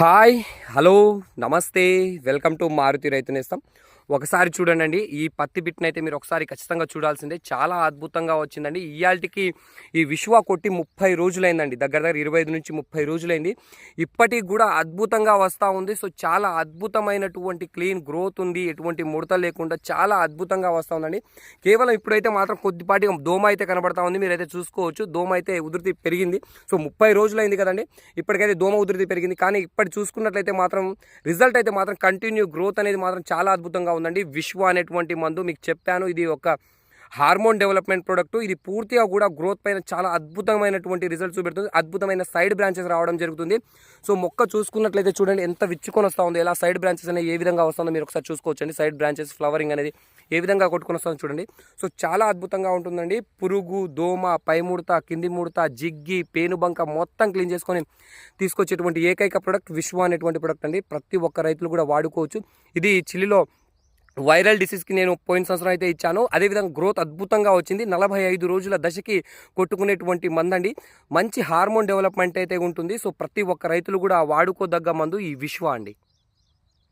Hi, hello, నమస్తే, welcome to Maruti రైతు నేస్తం. ఒకసారి చూడండి, ఈ పత్తి బిట్నైతే మీరు ఒకసారి ఖచ్చితంగా చూడాల్సిందే. చాలా అద్భుతంగా వచ్చిందండి. ఇయాల్టికి ఈ విశ్వ కొట్టి 30 రోజులైందండి. దగ్గర 25 నుంచి 30 రోజులైంది. ఇప్పటికి కూడా అద్భుతంగా వస్తూ ఉంది. సో చాలా అద్భుతమైనటువంటి క్లీన్ గ్రోత్ ఉంది. ఎటువంటి ముడత లేకుండా చాలా అద్భుతంగా వస్తూ ఉందండి. కేవలం ఇప్పుడైతే మాత్రం కొద్దిపాటి దోమ అయితే కనబడతా ఉంది. మీరైతే చూసుకోవచ్చు, దోమ అయితే ఉధృతి పెరిగింది. సో 30 రోజులైంది కదండి, ఇప్పటికైతే దోమ ఉధృతి పెరిగింది. కానీ ఇప్పటి చూసుకున్నట్లయితే మాత్రం రిజల్ట్ అయితే మాత్రం కంటిన్యూ గ్రోత్ అనేది మాత్రం చాలా అద్భుతంగా ఉందండి. విశ్వ అనేటువంటి మందు మీకు చెప్పాను, ఇది ఒక హార్మోన్ డెవలప్మెంట్ ప్రోడక్ట్. ఇది పూర్తిగా కూడా గ్రోత్ పైన చాలా అద్భుతమైనటువంటి రిజల్ట్స్ చూపెడుతుంది. అద్భుతమైన సైడ్ బ్రాంచెస్ రావడం జరుగుతుంది. సో మొక్క చూసుకున్నట్లయితే చూడండి ఎంత విచ్చుకొని వస్తూ ఉంది. ఎలా సైడ్ బ్రాంచెస్ అనేది ఏ విధంగా వస్తుందో మీరు ఒకసారి చూసుకోవచ్చండి. సైడ్ బ్రాంచెస్ ఫ్లవరింగ్ అనేది ఏ విధంగా కొట్టుకొని వస్తుందో చూడండి. సో చాలా అద్భుతంగా ఉంటుందండి. పురుగు, దోమ, పై ముడత, కింది ముడత, జిగ్గి, పేనుబంక మొత్తం క్లీన్ చేసుకొని తీసుకొచ్చేటువంటి ఏకైక ప్రోడక్ట్ విశ్వ అనేటువంటి ప్రోడక్ట్ అండి. ప్రతి ఒక్క రైతులు కూడా వాడుకోవచ్చు. ఇది చిల్లిలో వైరల్ డిసీజ్కి నేను పోయిన సంవత్సరం అయితే ఇచ్చాను. అదేవిధంగా గ్రోత్ అద్భుతంగా వచ్చింది. 45 రోజుల దశకి కొట్టుకునేటువంటి మందండి. మంచి హార్మోన్ డెవలప్మెంట్ అయితే ఉంటుంది. సో ప్రతి ఒక్క రైతులు కూడా వాడుకోదగ్గ మందు ఈ విశ్వ అండి.